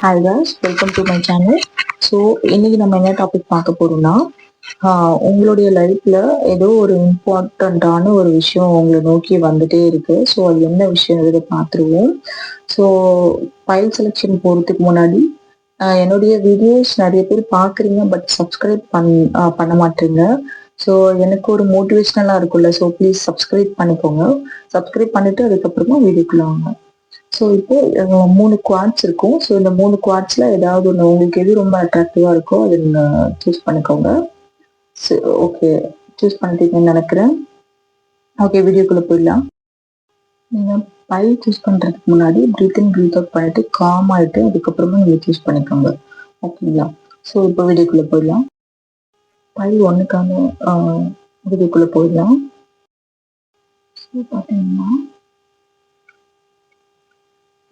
Hi guys, welcome to my channel. So இன்னைக்கு நம்ம என்ன டாபிக் பார்க்க போறோம்னா, உங்களுடைய லைஃப்ல ஏதோ ஒரு இம்பார்ட்டண்ட்டான ஒரு விஷயம் உங்களை நோக்கி வந்துட்டே இருக்கு. ஸோ அது என்ன விஷயம் இதை பார்த்துருவோம். ஸோ ஃபைல் செலெக்ஷன் போகிறதுக்கு முன்னாடி என்னுடைய வீடியோஸ் நிறைய பேர் பார்க்குறீங்க, பட் சப்ஸ்கிரைப் பண்ண மாட்டீங்க. ஸோ எனக்கு ஒரு மோட்டிவேஷ்னலாக இருக்கும்ல, ஸோ ப்ளீஸ் சப்ஸ்கிரைப் பண்ணிக்கோங்க. சப்ஸ்கிரைப் பண்ணிட்டு அதுக்கப்புறமா வீடியோக்குள்ள வாங்க. ஸோ இப்போ 3 குவாட்ஸ் இருக்கும். ஸோ இந்த 3 குவாட்ஸ்ல ஏதாவது ஒன்று உங்களுக்கு எது ரொம்ப அட்ராக்டிவா இருக்கோ அதை நீங்க சூஸ் பண்ணிக்கோங்க. ஓகே, சூஸ் பண்ணிட்டீங்கன்னு நினைக்கிறேன். ஓகே, வீடியோக்குள்ள போயிடலாம். நீங்க பைல் சூஸ் பண்றதுக்கு முன்னாடி பிரீத் இன் பிரீத் அவுட் பண்ணிட்டு காம் ஆயிட்டு அதுக்கப்புறமா நீங்க சூஸ் பண்ணிக்கோங்க. ஓகேங்களா? ஸோ இப்போ வீடியோக்குள்ள போயிடலாம். பைல் 1க்கான வீடியோக்குள்ள போயிடலாம். ஸோ பார்த்தீங்கன்னா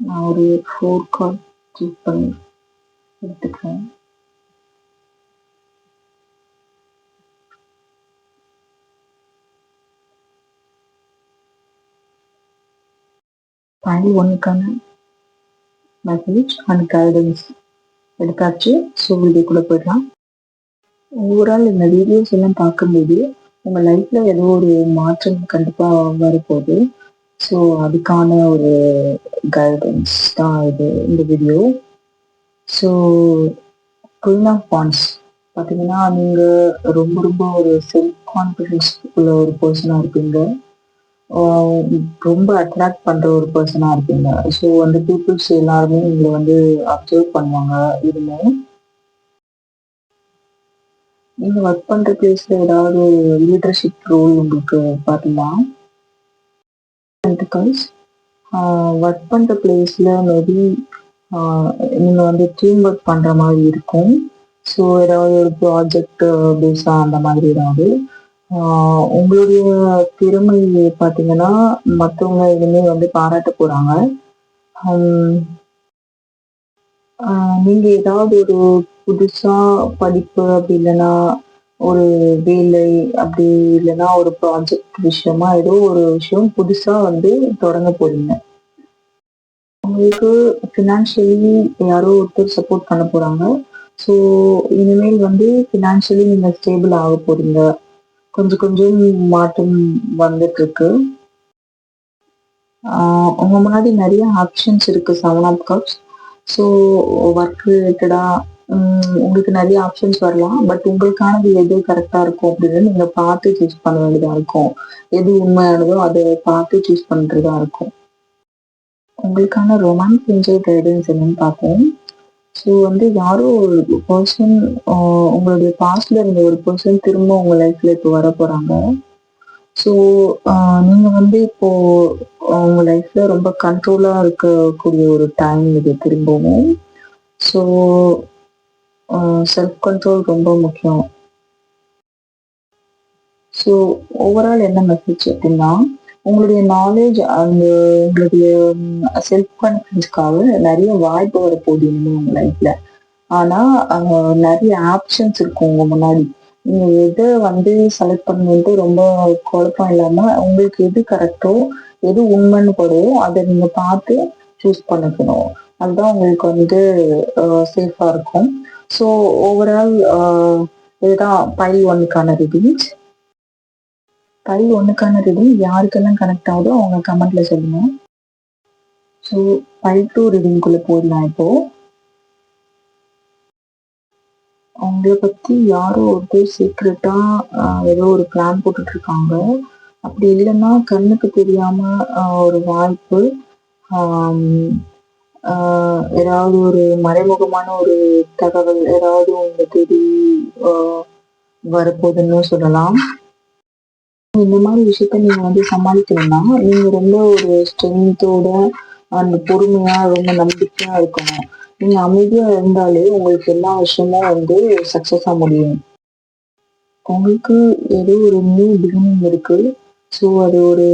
நான் ஒரு 4 கார்ட் சூஸ் பண்ணி எடுத்துக்கிறேன். ஃபைல் 1க்கான மெசேஜ் அண்ட் கைடன்ஸ் எடுத்தாச்சு. ஸோ வீடியோக்குள்ள போயிடலாம். ஓவரால் இந்த வீடியோஸ் எல்லாம் பார்க்கும்போது உங்கள் லைஃப்பில் ஏதோ ஒரு மாற்றம் கண்டிப்பாக வரப்போகுது. ஸோ அதுக்கான ஒரு கைடன்ஸ் தான் இது இந்த video. So queen of wands பார்த்தீங்கன்னா, நீங்கள் ரொம்ப ரொம்ப ஒரு செல்ஃப் கான்ஃபிடென்ஸ் உள்ள ஒரு பர்சனாக இருப்பீங்க. ரொம்ப அட்ராக்ட் பண்ணுற ஒரு பர்சனாக இருப்பீங்க. ஸோ அந்த பீப்புள்ஸ் எல்லாருமே உங்களை வந்து அப்சர்வ் பண்ணுவாங்க. இதுமே நீங்கள் ஒர்க் பண்ணுற பிளேஸில் ஏதாவது லீடர்ஷிப் ரோல் உங்களுக்கு பார்க்கலாம். ஒர்க் பண்ணுற பிளேஸில் மேபி நீங்கள் வந்து டீம் ஒர்க் பண்ணுற மாதிரி இருக்கும். ஸோ ஏதாவது ஒரு ப்ராஜெக்ட் பேஸாக அந்த மாதிரி ஏதாவது உங்களுடைய திறமை பார்த்தீங்கன்னா மற்றவங்க இனிமேல் வந்து பாராட்ட போகிறாங்க. நீங்கள் ஏதாவது ஒரு புதுசாக படிப்பு அப்படி இல்லைன்னா ஒரு வேலை அப்படி இல்லைன்னா ஒரு ப்ராஜெக்ட் விஷயமா ஏதோ ஒரு விஷயம் புதுசாக வந்து தொடங்க போறீங்க. உங்களுக்கு ஃபினான்ஷியலி யாரோ ஒருத்தர் சப்போர்ட் பண்ண போகிறாங்க. ஸோ இனிமேல் வந்து ஃபினான்ஷியலி நீங்கள் ஸ்டேபிள் ஆக போறீங்க. கொஞ்சம் கொஞ்சம் மாற்றம் வந்துட்டு இருக்கு. உங்க முன்னாடி நிறைய ஆப்ஷன்ஸ் இருக்கு. 7 ஆஃப் கப்ஸ். ஸோ ஒர்க் ரிலேட்டடா உங்களுக்கு நிறைய ஆப்ஷன்ஸ் வரலாம். பட் உங்களுக்கானது எது கரெக்டாக இருக்கும் அப்படின்னு நீங்கள் பார்த்து சூஸ் பண்ண வேண்டியதாக இருக்கும். எது உண்மையானதோ அதை பார்த்து சூஸ் பண்ணுறதா இருக்கும். உங்களுக்கான ரொமான்ஸ் என்ஜாய் கைடன்ஸ் என்னன்னு பார்ப்போம். ஸோ வந்து யாரோ ஒரு பர்சன், உங்களுடைய பாஸ்ட்ல இருந்த ஒரு பர்சன் திரும்ப உங்க லைஃப்ல இப்போ வர போறாங்க. ஸோ நீங்கள் வந்து இப்போ உங்க லைஃப்ல ரொம்ப கண்ட்ரோலாக இருக்கக்கூடிய ஒரு டைம் இது திரும்பவும். ஸோ செல்ஃப் கண்ட்ரோல் ரொம்ப முக்கியம். ஸோ ஓவரால் என்ன மெசேஜ் அப்படின்னா, உங்களுடைய நாலேஜ் அந்த உங்களுடைய செல்ஃப் கான்ஃபிடன்ஸ்க்காக நிறைய வாய்ப்பு வரப்போகுது இனிமேல் உங்கள் லைஃப்ல. ஆனால் நிறைய ஆப்ஷன்ஸ் இருக்கும் உங்க முன்னாடி. நீங்க எதை வந்து செலக்ட் பண்ணணுன்ட்டு ரொம்ப குழப்பம் இல்லாம உங்களுக்கு எது கரெக்டோ எது உண்மைன்னு படுவோ அதை நீங்க பார்த்து சூஸ் பண்ணிக்கணும். அதுதான் உங்களுக்கு வந்து சேஃபா இருக்கும். ஸோ ஓவரால் இதுதான் பைல் 1க்கான ரீடிங்ஸ். பைல் 1க்கான ரீடிங் யாருக்கெல்லாம் கனெக்ட் ஆகுதோ அவங்க கமெண்ட்ல சொல்லுங்க. ஸோ பைல் 2 ரீடிங்குள்ள போயிடலாம். இப்போ அவங்கள பத்தி யாரோ ஒருத்தர் சீக்ரெட்டா ஏதோ ஒரு பிளான் போட்டுட்டு இருக்காங்க. அப்படி இல்லைன்னா கண்ணுக்கு தெரியாம ஒரு வாய்ப்பு, ஏதாவது ஒரு மறைமுகமான ஒரு தகவல் ஏதாவது உங்களை தேடி வரப்போகுதுன்னு சொல்லலாம். இந்த மாதிரி விஷயத்த நீங்க வந்து சமாளிக்கணும்னா நீங்க ரொம்ப ஒரு ஸ்ட்ரென்த்தோட அந்த பொறுமையா ரொம்ப நம்பிக்கையா இருக்கணும். நீங்க அமைதியா இருந்தாலே உங்களுக்கு எல்லா விஷயமும் வந்து சக்சஸா முடியும். உங்களுக்கு ஏதோ ஒரு நியூ பிகினிங் இருக்கு. ஸோ அது ஒரு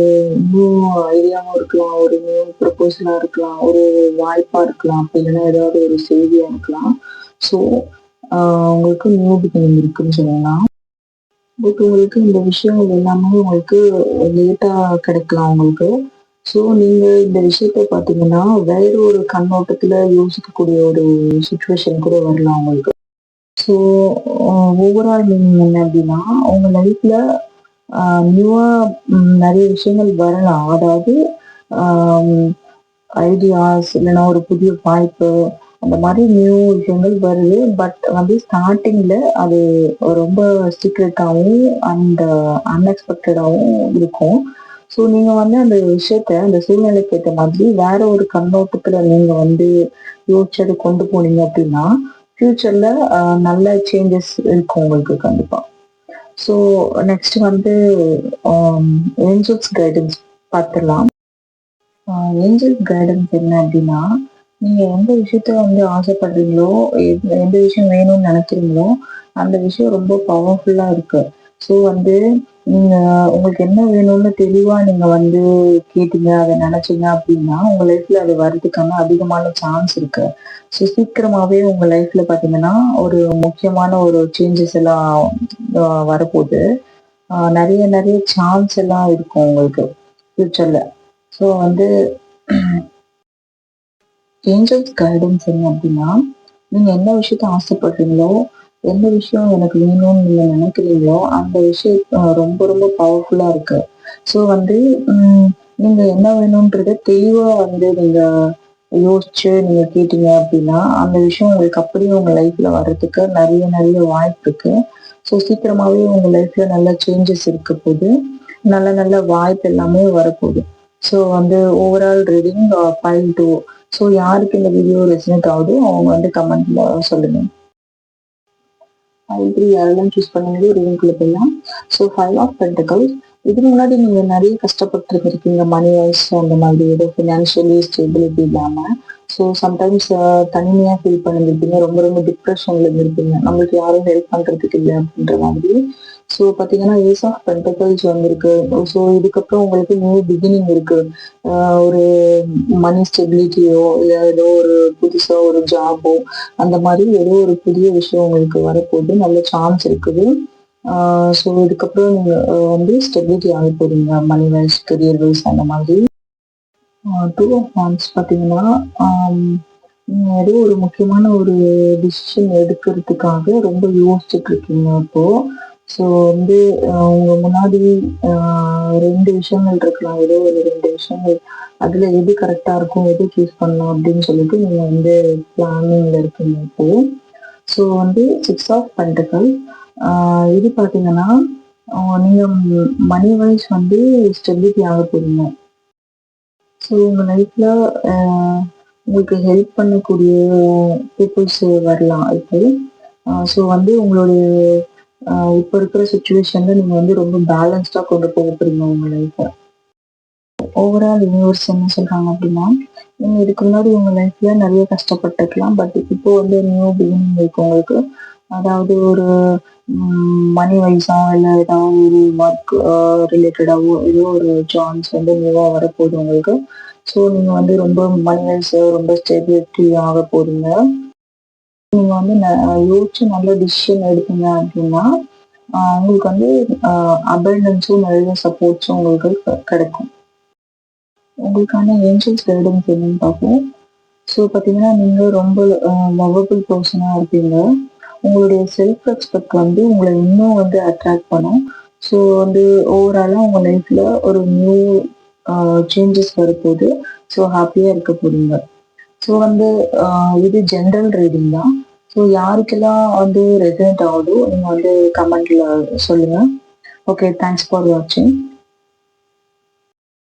நியூ ஐடியாவும் இருக்கலாம், ஒரு நியூ ப்ரப்போசலா இருக்கலாம், ஒரு வாய்ப்பா இருக்கலாம், அப்படி இல்லைன்னா ஏதாவது ஒரு செய்தியா இருக்கலாம். ஸோ உங்களுக்கு நியூ பிகினிங் இருக்குன்னு சொல்லலாம். பட் உங்களுக்கு இந்த விஷயங்கள் எல்லாமே உங்களுக்கு லேட்டா கிடைக்கலாம் உங்களுக்கு. ஸோ நீங்க இந்த விஷயத்த பார்த்தீங்கன்னா, வேற ஒரு கண்ணோட்டத்துல யோசிக்கக்கூடிய ஒரு சிச்சுவேஷன் கூட வரலாம் உங்களுக்கு. ஸோ ஓவரால் மீனிங் என்ன அப்படின்னா, உங்க லைஃப்ல நியூவா நெறைய விஷயங்கள் வரலாம். அதாவது ஆம் ஐடியாஸ் இல்லைன்னா ஒரு புதிய வாய்ப்பு, அந்த மாரி நியூ விஷயங்கள் வருது. பட் வந்து ஸ்டார்ட்டிங்ல அது ரொம்ப சீக்ரெட்டாவும் அண்ட் அன்எக்ஸ்பெக்டடாவும் இருக்கும். ஸோ நீங்க வந்து அந்த விஷயத்த அந்த சூழ்நிலைக்கு ஏத்த மாதிரி வேற ஒரு கண்ணோட்டத்துல நீங்க வந்து யோசிச்சு அத கொண்டு போனீங்க அப்படின்னா, ஃபியூச்சர்ல நல்ல சேஞ்சஸ் இருக்கும் உங்களுக்கு கண்டிப்பா. ஸோ நெக்ஸ்ட் வந்து ஆம் ஏஞ்சல்ஸ் கைடன்ஸ் பாத்துரலாம். ஏஞ்சல்ஸ் கைடன்ஸ் என்ன அப்படின்னா, நீங்க எந்த விஷயத்த வந்து ஆசைப்படுறீங்களோ, எந்த விஷயம் வேணும்னு நினைக்கிறீங்களோ, அந்த விஷயம் ரொம்ப பவர்ஃபுல்லா இருக்கு. ஸோ வந்து நீங்க உங்களுக்கு என்ன வேணும்னு தெளிவா நீங்க வந்து கேட்டீங்க, அத நினைச்சீங்க அப்படின்னா, உங்க லைஃப்ல அது வர்றதுக்கான அதிகமான சான்ஸ் இருக்கு. ஸோ சீக்கிரமாவே உங்க லைஃப்ல பார்த்தீங்கன்னா, ஒரு முக்கியமான ஒரு சேஞ்சஸ் எல்லாம் வரப்போது. நெறைய நெறைய சான்ஸ் எல்லாம் இருக்கும் உங்களுக்கு ஃபியூச்சர்ல. ஸோ வந்து ஏஞ்சல்ஸ் கைடன்ஸ் என்ன அப்படின்னா, நீங்க என்ன விஷயத்த ஆசைப்படுறீங்களோ, எந்த விஷயம் எனக்கு வேணும்னு நீங்க நினைக்கிறீங்களோ, அந்த விஷயம் ரொம்ப ரொம்ப பவர்ஃபுல்லா இருக்கு. ஸோ வந்து ம் நீங்க என்ன வேணும்ன்றத தெளிவா வந்து நீங்க யோசிச்சு நீங்க கேட்டீங்க அப்படின்னா, அந்த விஷயம் உங்களுக்கு அப்படியே உங்க லைஃப்ல வர்றதுக்கு நெறைய நெறைய வாய்ப்பு இருக்கு. ஸோ சீக்கிரமாவே உங்க லைஃப்ல நல்ல சேஞ்சஸ் இருக்க போது. நல்ல நல்ல வாய்ப்பு எல்லாமே வரப்போகுது. ஸோ வந்து ஓவரால் ரீடிங் பைல் 2. ஸோ யாருக்கு இந்த வீடியோ ரெசனேட் ஆகுதோ அவங்க வந்து கமெண்ட்ல சொல்லுங்க. பைல் 3 யாரெல்லாம் சூஸ் பண்ணீங்களோ ரீடிங்குள்ள போயிடலாம். So 5 of pentacles. இதுக்கு முன்னாடி நீங்க நிறைய கஷ்டப்பட்டுருந்துருக்கீங்க மணி வைஸ் அந்த மாதிரி ஏதோ ஃபினான்ஷியலி ஸ்டெபிலிட்டி இல்லாம. ஸோ சம்டைம்ஸ் தனிமையா ஃபீல் பண்ணியிருப்பீங்க. ரொம்ப ரொம்ப டிப்ரெஷன்ல இருந்திருப்பீங்க. நம்மளுக்கு யாரும் ஹெல்ப் பண்றதுக்கு இல்லை அப்படின்ற மாதிரி. ஸோ பார்த்தீங்கன்னா ஏஸ் ஆஃப் பென்டக்கிள்ஸ் வந்திருக்கு. ஸோ இதுக்கப்புறம் உங்களுக்கு நியூ பிகினிங் இருக்கு. ஒரு மணி ஸ்டெபிலிட்டியோ இல்ல ஏதோ ஒரு புதுசா ஒரு ஜாபோ அந்த மாதிரி ஏதோ ஒரு புதிய விஷயம் உங்களுக்கு வரப்போகுது. நல்ல சான்ஸ் இருக்குது. ஸோ இதுக்கப்புறம் நீங்க வந்து ஸ்டெபிலிட்டி ஆக போறீங்க. மணி வைஸ், கெரியர் வைஸ் அந்த மாதிரி. 2 ஆஃப் வாண்ட்ஸ் பார்த்தீங்கன்னா, ஆம் நீங்க ஏதோ ஒரு முக்கியமான ஒரு டிசிஷன் எடுக்கிறதுக்காக ரொம்ப யோசிச்சுட்டு இருக்கீங்க இப்போ. ஸோ வந்து உங்க முன்னாடி 2 விஷயங்கள் இருக்கலாம். ஏதோ ஒரு 2 விஷயங்கள். அதுல எது கரெக்ட்டா இருக்கும், எது சூஸ் பண்ணலாம் அப்படின்னு சொல்லிட்டு நீங்க வந்து பிளானிங்ல இருக்கீங்க இப்போ. ஸோ வந்து 6 ஆஃப் பென்டக்கிள். இது பார்த்தீங்கன்னா, நீங்க மணி வைஸ் வந்து ஸ்டெபிலிட்டி ஆக போறீங்க. ஸோ உங்க லைஃப்ல அ உங்களுக்கு ஹெல்ப் பண்ணக்கூடிய பீப்பிள்ஸ் வரலாம் இப்போ. ஸோ வந்து உங்களுடைய இப்ப இருக்கிற சிச்சுவேஷன்ல நீங்க வந்து ரொம்ப பேலன்ஸ்டா கொண்டு போக போறீங்க உங்க லைஃப்ப. ஓவரால் யூனிவர்ஸ் என்ன சொல்றாங்க அப்படின்னா, நீங்க இதுக்கு முன்னாடி உங்க லைஃப்ல நெறைய கஷ்டப்பட்டுருக்கலாம். பட் இப்போ வந்து நியூ பிகினிங் இருக்கு உங்களுக்கு. அதாவது ஒரு மணி வைஸா இல்ல ஏதாவது ஒரு ஒர்க் ரிலேட்டடாவோ ஏதோ ஒரு சான்ஸ் வந்து நியூவா வரப்போகுது உங்களுக்கு. ஸோ நீங்க வந்து ரொம்ப மணி வைஸ் ரொம்ப ஸ்டெபிலிட்டி ஆக போறீங்க. நீங்க வந்து யோசிச்சு நல்ல டிசிஷன் எடுத்தீங்க அப்படின்னா, உங்களுக்கு வந்து அபண்டன்ஸும் நிறைய சப்போர்ட்ஸும் உங்களுக்கு கிடைக்கும். உங்களுக்கான ஏஞ்சல்ஸ் கைடன்ஸ் என்னன்னு பார்ப்போம். ஸோ பார்த்தீங்கன்னா, நீங்க ரொம்ப லவ்வபிள் பெர்சனா இருப்பீங்க. உங்களுடைய செல்ஃப் ரெஸ்பெக்ட் வந்து உங்கள இன்னும் வந்து அட்ராக்ட் பண்ணும். ஸோ வந்து ஓவராலா உங்க லைஃப்ல ஒரு நியூ சேஞ்சஸ் வரப்போது. ஸோ ஹாப்பியா இருக்க போறீங்க. ஸோ வந்து இது ஜென்ரல் ரீடிங் தான். ஸோ யாருக்கெல்லாம் வந்து ரெசனேட் ஆகுதோ நீங்க வந்து கமெண்ட்ல சொல்லுங்க. ஓகே, தேங்க்ஸ் ஃபார் வாட்சிங்.